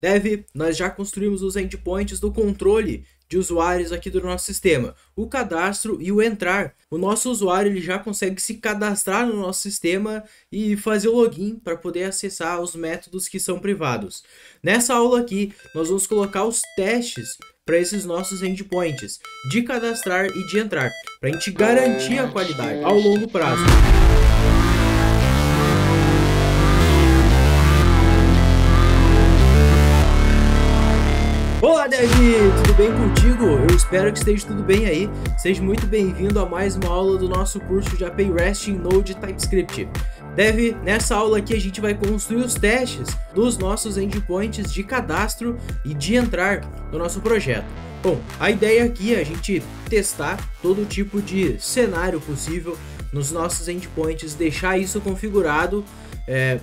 Dev, nós já construímos os endpoints do controle de usuários aqui do nosso sistema, o cadastro e o entrar. O nosso usuário ele já consegue se cadastrar no nosso sistema e fazer o login para poder acessar os métodos que são privados. Nessa aula aqui, nós vamos colocar os testes para esses nossos endpoints de cadastrar e de entrar, para a gente garantir a qualidade ao longo prazo. Olá, Davi! Tudo bem contigo? Eu espero que esteja tudo bem aí. Seja muito bem-vindo a mais uma aula do nosso curso de API REST em Node TypeScript. Dev, nessa aula aqui a gente vai construir os testes dos nossos endpoints de cadastro e de entrar no nosso projeto. Bom, a ideia aqui é a gente testar todo tipo de cenário possível nos nossos endpoints, deixar isso configurado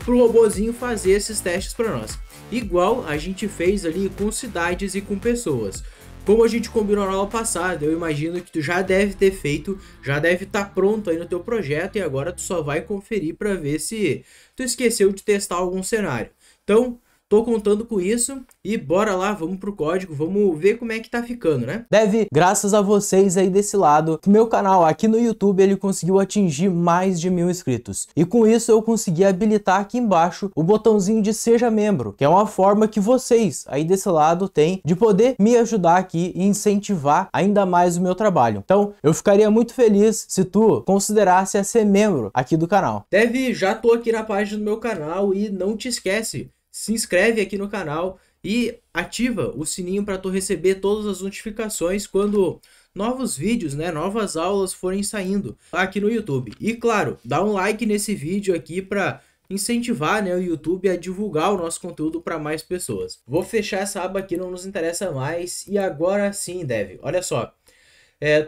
para o robozinho fazer esses testes para nós. Igual a gente fez ali com cidades e com pessoas. Como a gente combinou na aula passada, eu imagino que tu já deve ter feito, já deve estar pronto aí no teu projeto e agora tu só vai conferir para ver se tu esqueceu de testar algum cenário. Então, tô contando com isso e bora lá, vamos pro código, vamos ver como é que tá ficando, né? Dev, graças a vocês aí desse lado, que meu canal aqui no YouTube ele conseguiu atingir mais de 1000 inscritos. E com isso eu consegui habilitar aqui embaixo o botãozinho de Seja Membro, que é uma forma que vocês aí desse lado têm de poder me ajudar aqui e incentivar ainda mais o meu trabalho. Então, eu ficaria muito feliz se tu considerasse a ser membro aqui do canal. Dev, já tô aqui na página do meu canal e não te esquece, se inscreve aqui no canal e ativa o sininho para tu receber todas as notificações quando novos vídeos, né, novas aulas forem saindo aqui no YouTube. E claro, dá um like nesse vídeo aqui para incentivar, né, o YouTube a divulgar o nosso conteúdo para mais pessoas. Vou fechar essa aba aqui, não nos interessa mais. E agora sim, Dev, olha só.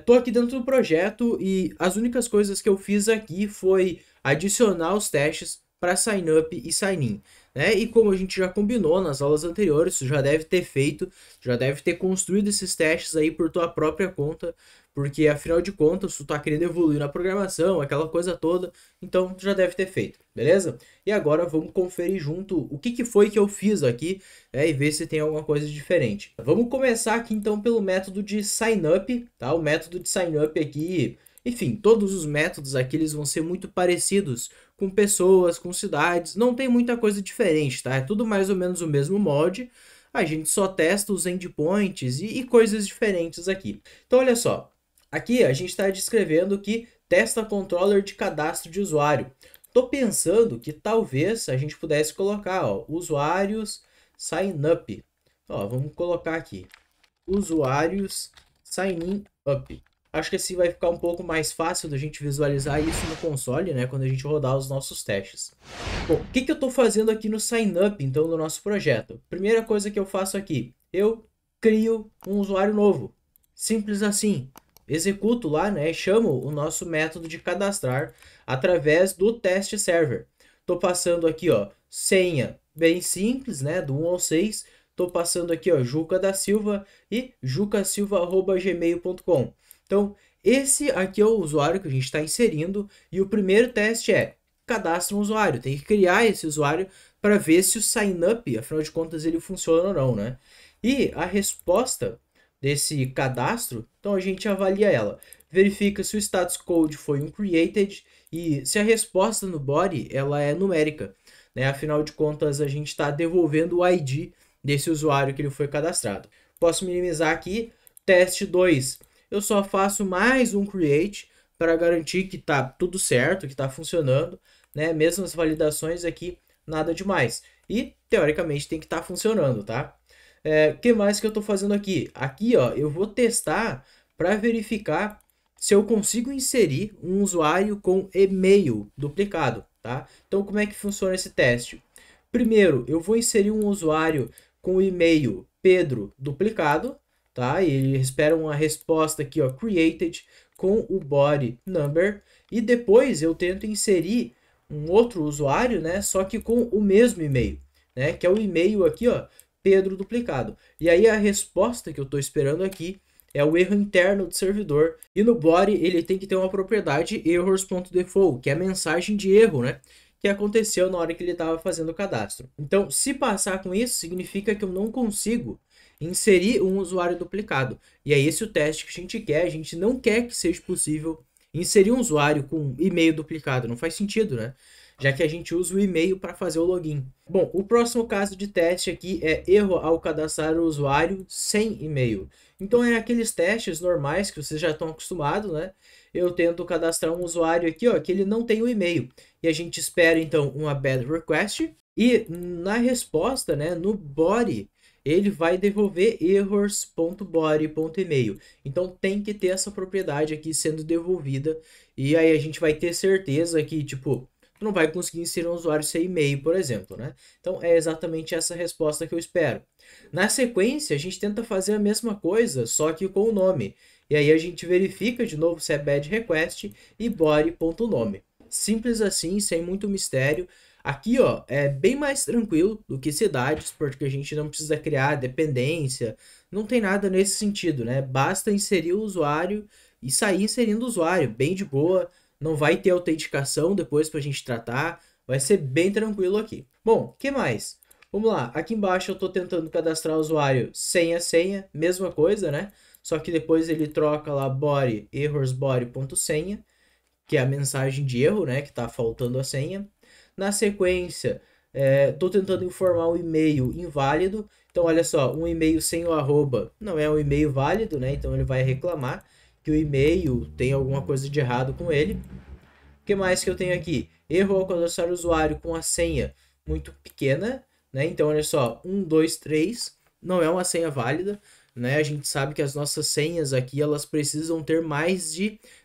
Tô aqui dentro do projeto e as únicas coisas que eu fiz aqui foi adicionar os testes para sign up e sign in, né? E como a gente já combinou nas aulas anteriores, tu já deve ter feito, já deve ter construído esses testes aí por tua própria conta, porque afinal de contas tu tá querendo evoluir na programação, aquela coisa toda, então tu já deve ter feito, beleza? E agora vamos conferir junto o que foi que eu fiz aqui, e ver se tem alguma coisa diferente. Vamos começar aqui então pelo método de sign up, tá? O método de sign up aqui, enfim, todos os métodos aqui eles vão ser muito parecidos com pessoas, com cidades, não tem muita coisa diferente, tá? É tudo mais ou menos o mesmo molde, a gente só testa os endpoints e coisas diferentes aqui. Então olha só, aqui a gente está descrevendo que testa controller de cadastro de usuário. Tô pensando que talvez a gente pudesse colocar, ó, usuários sign up. Ó, vamos colocar aqui, usuários sign up. Acho que assim vai ficar um pouco mais fácil da gente visualizar isso no console, né, quando a gente rodar os nossos testes. Bom, o que eu estou fazendo aqui no sign up, então, do nosso projeto? Primeira coisa que eu faço aqui, eu crio um usuário novo. Simples assim. Executo lá, né, chamo o nosso método de cadastrar através do teste server. Estou passando aqui, ó, senha bem simples, né, do 1 ao 6. Estou passando aqui, ó, Juca da Silva e jucasilva@gmail.com. Então, esse aqui é o usuário que a gente está inserindo e o primeiro teste é cadastra um usuário. Tem que criar esse usuário para ver se o sign up, afinal de contas, ele funciona ou não, né? E a resposta desse cadastro, então a gente avalia ela. Verifica se o status code foi um created e se a resposta no body ela é numérica, né? Afinal de contas, a gente está devolvendo o ID desse usuário que ele foi cadastrado. Posso minimizar aqui. Teste 2. Eu só faço mais um create para garantir que tá tudo certo, que tá funcionando, né? Mesmo as validações aqui, nada demais. E, teoricamente, tem que estar funcionando, tá? Que mais que eu tô fazendo aqui? Aqui, ó, eu vou testar para verificar se eu consigo inserir um usuário com e-mail duplicado, tá? Então, como é que funciona esse teste? Primeiro, eu vou inserir um usuário com o e-mail Pedro duplicado, tá? E ele espera uma resposta aqui, ó, created com o body number e depois eu tento inserir um outro usuário, né? Só que com o mesmo e-mail, né? Que é o e-mail aqui, ó, Pedro duplicado. E aí a resposta que eu estou esperando aqui é o erro interno do servidor e no body ele tem que ter uma propriedade errors.default, que é a mensagem de erro, né? que aconteceu na hora que ele estava fazendo o cadastro. Então, se passar com isso, significa que eu não consigo inserir um usuário duplicado. E é esse o teste que a gente quer. A gente não quer que seja possível inserir um usuário com e-mail duplicado. Não faz sentido, né? Já que a gente usa o e-mail para fazer o login. Bom, o próximo caso de teste aqui é erro ao cadastrar o usuário sem e-mail. Então é aqueles testes normais que vocês já estão acostumados, né? Eu tento cadastrar um usuário aqui, ó, que ele não tem o e-mail. E a gente espera então uma bad request e na resposta, né, no body, ele vai devolver errors.body.email. Então tem que ter essa propriedade aqui sendo devolvida e aí a gente vai ter certeza que, tipo, tu não vai conseguir inserir um usuário sem e-mail, por exemplo, né? Então é exatamente essa resposta que eu espero. Na sequência, a gente tenta fazer a mesma coisa, só que com o nome. E aí a gente verifica de novo se é bad request e body.nome. Simples assim, sem muito mistério. Aqui, ó, é bem mais tranquilo do que cidades, porque a gente não precisa criar dependência, não tem nada nesse sentido, né? Basta inserir o usuário e sair inserindo o usuário, bem de boa, não vai ter autenticação depois pra gente tratar, vai ser bem tranquilo aqui. Bom, o que mais? Vamos lá, aqui embaixo eu estou tentando cadastrar o usuário sem a senha, mesma coisa, né? Só que depois ele troca lá body, errorsbody.senha, que é a mensagem de erro, né? Que está faltando a senha. Na sequência, estou tentando informar um e-mail inválido. Então, olha só, um e-mail sem o arroba não é um e-mail válido, né? Então ele vai reclamar que o e-mail tem alguma coisa de errado com ele. O que mais que eu tenho aqui? Erro ao cadastrar o usuário com a senha muito pequena, né? Então, olha só, 1, 2, 3 não é uma senha válida, né? A gente sabe que as nossas senhas aqui, elas precisam ter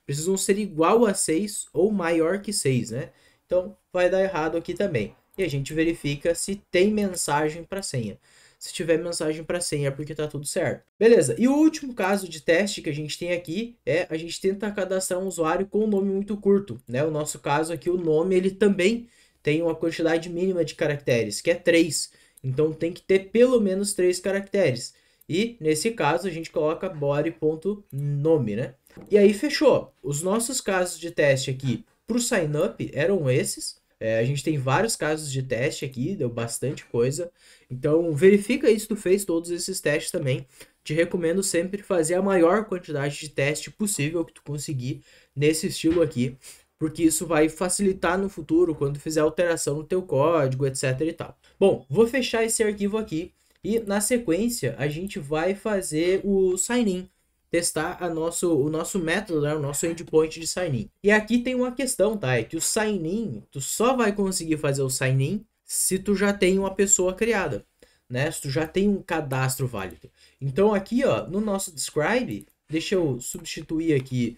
precisam ser igual a 6 ou maior que 6, né? Então, vai dar errado aqui também. E a gente verifica se tem mensagem para senha. Se tiver mensagem para senha é porque tá tudo certo. Beleza, e o último caso de teste que a gente tem aqui é a gente tenta cadastrar um usuário com um nome muito curto, né? O nosso caso aqui, o nome, ele também tem uma quantidade mínima de caracteres, que é 3. Então tem que ter pelo menos 3 caracteres. E nesse caso a gente coloca body.nome, né? E aí fechou. Os nossos casos de teste aqui para o sign up eram esses. A gente tem vários casos de teste aqui, deu bastante coisa. Então verifica aí se tu fez todos esses testes também. Te recomendo sempre fazer a maior quantidade de teste possível que tu conseguir nesse estilo aqui, porque isso vai facilitar no futuro quando fizer alteração no teu código, etc e tal. Bom, vou fechar esse arquivo aqui e na sequência a gente vai fazer o sign-in. Testar o nosso método, né? O nosso endpoint de sign-in. E aqui tem uma questão, tá? É que o sign-in, tu só vai conseguir fazer o sign-in se tu já tem uma pessoa criada, né? Se tu já tem um cadastro válido. Então aqui, ó, no nosso describe, deixa eu substituir aqui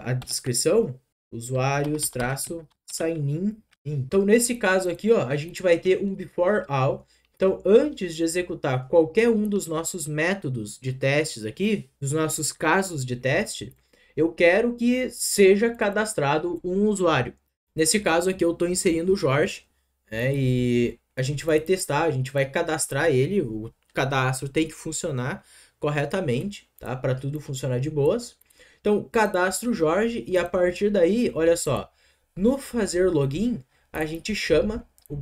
a descrição, usuários, sign-in. Então nesse caso aqui, ó, a gente vai ter um before all. Então, antes de executar qualquer um dos nossos métodos de testes aqui, dos nossos casos de teste, eu quero que seja cadastrado um usuário. Nesse caso aqui, eu estou inserindo o Jorge, né, e a gente vai testar, a gente vai cadastrar ele, o cadastro tem que funcionar corretamente, tá? Para tudo funcionar de boas. Então, cadastro o Jorge e a partir daí, olha só, no fazer login, a gente chama o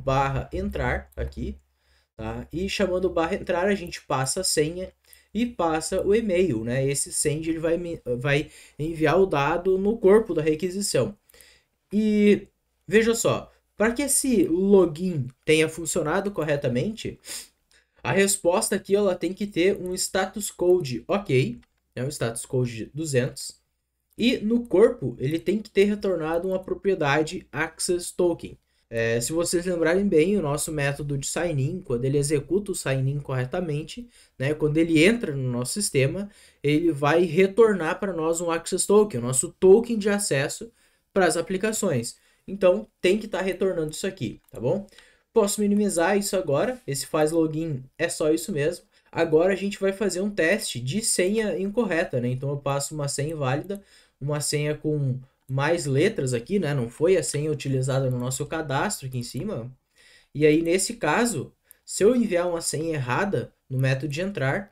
/entrar aqui, tá? E chamando o /entrar, a gente passa a senha e passa o e-mail, né? Esse send ele vai enviar o dado no corpo da requisição. E veja só, para que esse login tenha funcionado corretamente, a resposta aqui ela tem que ter um status code ok, né? Um status code 200. E no corpo ele tem que ter retornado uma propriedade access token. Se vocês lembrarem bem, o nosso método de sign-in, quando ele executa o sign-in corretamente, né, quando ele entra no nosso sistema, ele vai retornar para nós um access token, o nosso token de acesso para as aplicações. Então, tem que estar retornando isso aqui, tá bom? Posso minimizar isso agora, esse faz login é só isso mesmo. Agora a gente vai fazer um teste de senha incorreta, né? Então eu passo uma senha inválida, uma senha com mais letras aqui, né? Não foi a senha utilizada no nosso cadastro aqui em cima. E aí, nesse caso, se eu enviar uma senha errada no método de entrar,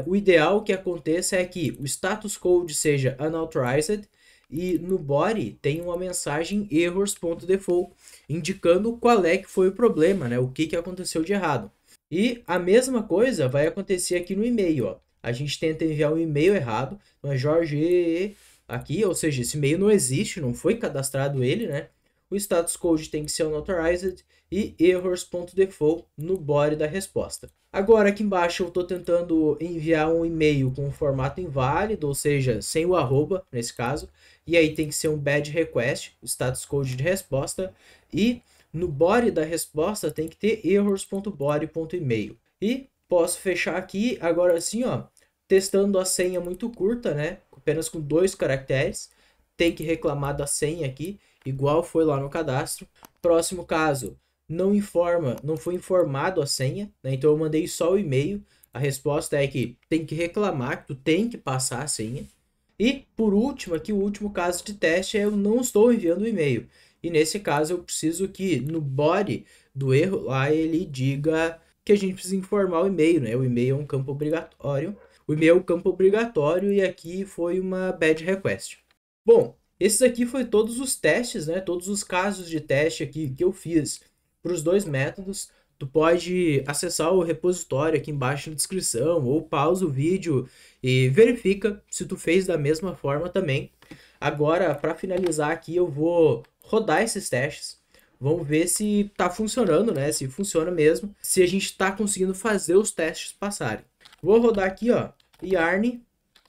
o ideal que aconteça é que o status code seja unauthorized e no body tem uma mensagem errors.default, indicando qual é que foi o problema, né? O que que aconteceu de errado. E a mesma coisa vai acontecer aqui no e-mail, ó. A gente tenta enviar um e-mail errado, então é Jorge aqui, ou seja, esse e-mail não existe, não foi cadastrado ele, né? O status code tem que ser unauthorized e errors.default no body da resposta. Agora aqui embaixo eu estou tentando enviar um e-mail com um formato inválido, ou seja, sem o arroba nesse caso, e aí tem que ser um bad request, o status code de resposta, e no body da resposta tem que ter errors.body.email. E posso fechar aqui, agora sim, ó, testando a senha muito curta, né, apenas com 2 caracteres, tem que reclamar da senha aqui, igual foi lá no cadastro. Próximo caso, não foi informado a senha, né? Então eu mandei só o e-mail. A resposta é que tem que reclamar, que tu tem que passar a senha. E por último, aqui o último caso de teste é eu não estou enviando o e-mail. E nesse caso eu preciso que no body do erro lá ele diga que a gente precisa informar o e-mail, né? O e-mail é um campo obrigatório. O e-mail é um campo obrigatório e aqui foi uma bad request. Bom, esses aqui foi todos os testes, né? Todos os casos de teste aqui que eu fiz para os 2 métodos. Tu pode acessar o repositório aqui embaixo na descrição ou pausa o vídeo e verifica se tu fez da mesma forma também. Agora, para finalizar aqui, eu vou rodar esses testes. Vamos ver se tá funcionando, né? Se funciona mesmo, se a gente tá conseguindo fazer os testes passarem. Vou rodar aqui, ó, yarn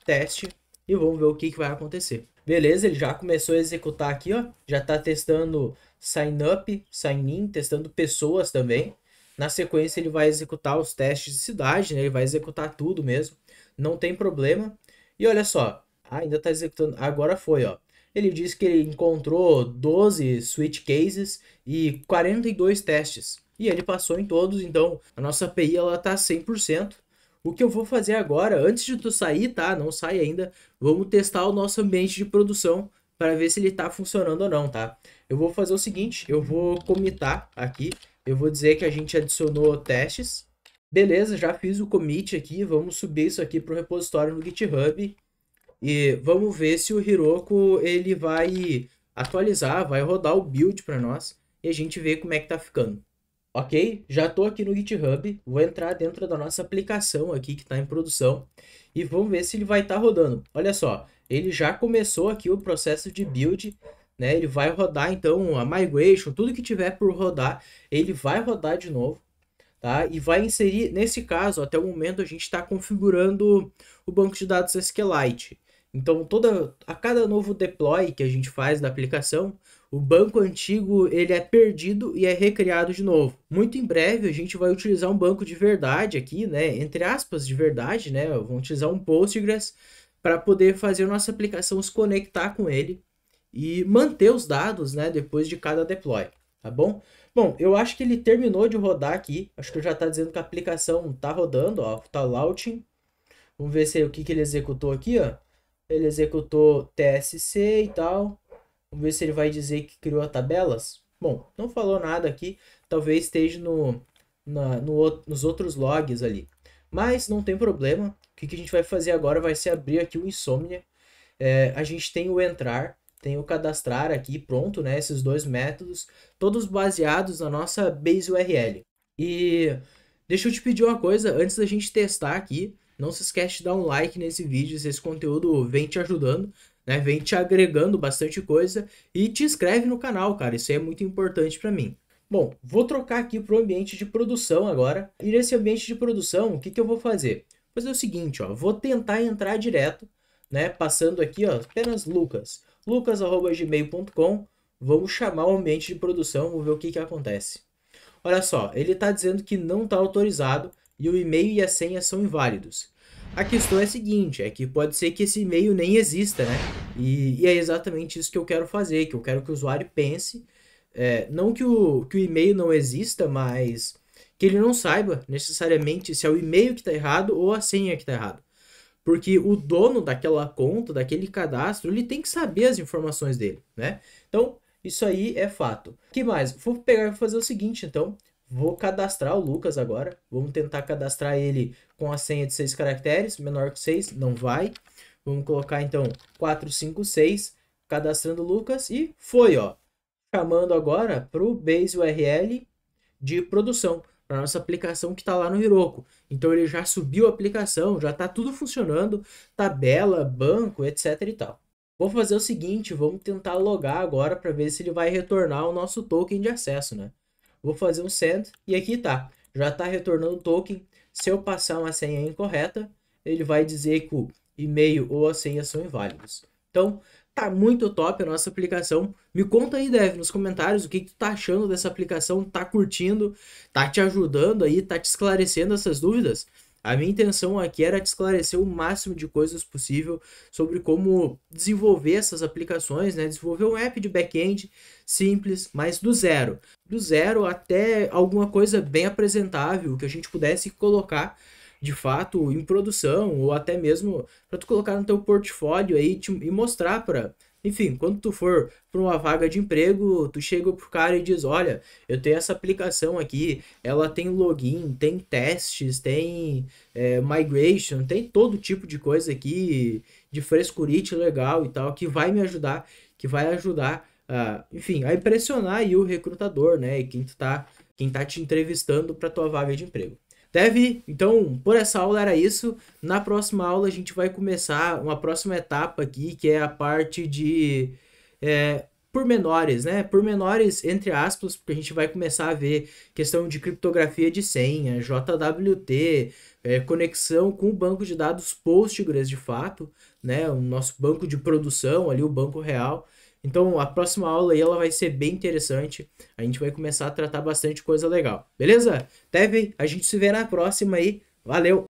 teste e vamos ver o que vai acontecer. Beleza, ele já começou a executar aqui, ó. Já tá testando sign up, sign in, testando pessoas também. Na sequência ele vai executar os testes de cidade, né? Ele vai executar tudo mesmo. Não tem problema. E olha só, ainda tá executando. Agora foi, ó. Ele disse que ele encontrou 12 switch cases e 42 testes. E ele passou em todos, então a nossa API ela tá 100%. O que eu vou fazer agora, antes de tu sair, tá? Não sai ainda. Vamos testar o nosso ambiente de produção para ver se ele tá funcionando ou não, tá? Eu vou fazer o seguinte, eu vou commitar aqui. Eu vou dizer que a gente adicionou testes. Beleza, já fiz o commit aqui. Vamos subir isso aqui para o repositório no GitHub. E vamos ver se o Heroku ele vai atualizar, vai rodar o build para nós. E a gente vê como é que tá ficando. Ok, já estou aqui no GitHub, vou entrar dentro da nossa aplicação aqui que está em produção e vamos ver se ele vai estar rodando. Olha só, ele já começou aqui o processo de build, né? Ele vai rodar então a migration, tudo que tiver por rodar, ele vai rodar de novo, tá? E vai inserir, nesse caso, até o momento a gente está configurando o banco de dados SQLite. Então, a cada novo deploy que a gente faz da aplicação, o banco antigo ele é perdido e é recriado de novo. Muito em breve a gente vai utilizar um banco de verdade aqui, né? Entre aspas, de verdade, né? Vamos utilizar um Postgres para poder fazer a nossa aplicação se conectar com ele e manter os dados, né? Depois de cada deploy, tá bom? Bom, eu acho que ele terminou de rodar aqui. Acho que já está dizendo que a aplicação está rodando, ó, tá launching. Vamos ver se o que ele executou aqui, ó. Ele executou TSC e tal. Vamos ver se ele vai dizer que criou tabelas. Bom, não falou nada aqui. Talvez esteja nos outros logs ali. Mas não tem problema. O que a gente vai fazer agora vai ser abrir aqui o Insomnia. A gente tem o entrar, tem o cadastrar aqui pronto, né? Esses 2 métodos, todos baseados na nossa base URL. E deixa eu te pedir uma coisa, antes da gente testar aqui, não se esquece de dar um like nesse vídeo se esse conteúdo vem te ajudando, né? Vem te agregando bastante coisa e te inscreve no canal, cara, isso aí é muito importante para mim. Bom, vou trocar aqui para o ambiente de produção agora. E nesse ambiente de produção, o que eu vou fazer? Vou fazer o seguinte, ó, vou tentar entrar direto, né? Passando aqui, ó, apenas lucas@gmail.com. Vamos chamar o ambiente de produção, vamos ver o que acontece. Olha só, ele está dizendo que não está autorizado e o e-mail e a senha são inválidos. A questão é a seguinte, é que pode ser que esse e-mail nem exista, né? E é exatamente isso que eu quero fazer, que eu quero que o usuário pense, não que o e-mail não exista, mas que ele não saiba necessariamente se é o e-mail que está errado ou a senha que está errado. Porque o dono daquela conta, daquele cadastro, ele tem que saber as informações dele, né? Então, isso aí é fato. O que mais? Vou pegar e fazer o seguinte, então. Vou cadastrar o Lucas agora. Vamos tentar cadastrar ele com a senha de 6 caracteres. Menor que 6, não vai. Vamos colocar, então, 456. cadastrando o Lucas e foi, ó. Chamando agora para o base URL de produção, para nossa aplicação que está lá no Heroku. Então ele já subiu a aplicação, já está tudo funcionando, tabela, banco, etc e tal. Vou fazer o seguinte, vamos tentar logar agora para ver se ele vai retornar o nosso token de acesso, né? Vou fazer um send e aqui tá. Já está retornando o token. Se eu passar uma senha incorreta, ele vai dizer que o e-mail ou a senha são inválidos. Então, tá muito top a nossa aplicação. Me conta aí, Dev, nos comentários o que tu tá achando dessa aplicação, tá curtindo, tá te ajudando aí, tá te esclarecendo essas dúvidas? A minha intenção aqui era te esclarecer o máximo de coisas possível sobre como desenvolver essas aplicações, né? Desenvolver um app de back-end simples, mas do zero. Do zero até alguma coisa bem apresentável que a gente pudesse colocar de fato em produção ou até mesmo para tu colocar no teu portfólio aí e mostrar para, enfim, quando tu for para uma vaga de emprego, tu chega pro cara e diz, olha, eu tenho essa aplicação aqui, ela tem login, tem testes, tem migration, tem todo tipo de coisa aqui de frescurite legal e tal, que vai me ajudar, que vai ajudar enfim, a impressionar aí o recrutador, né, e quem tá te entrevistando para tua vaga de emprego. Então, por essa aula era isso. Na próxima aula a gente vai começar uma próxima etapa aqui, que é a parte de pormenores, né? Pormenores, entre aspas, porque a gente vai começar a ver questão de criptografia de senha, JWT, conexão com o banco de dados Postgres de fato, né? O nosso banco de produção ali, o banco real. Então, a próxima aula aí ela vai ser bem interessante. A gente vai começar a tratar bastante coisa legal. Beleza? Teve, a gente se vê na próxima aí. Valeu!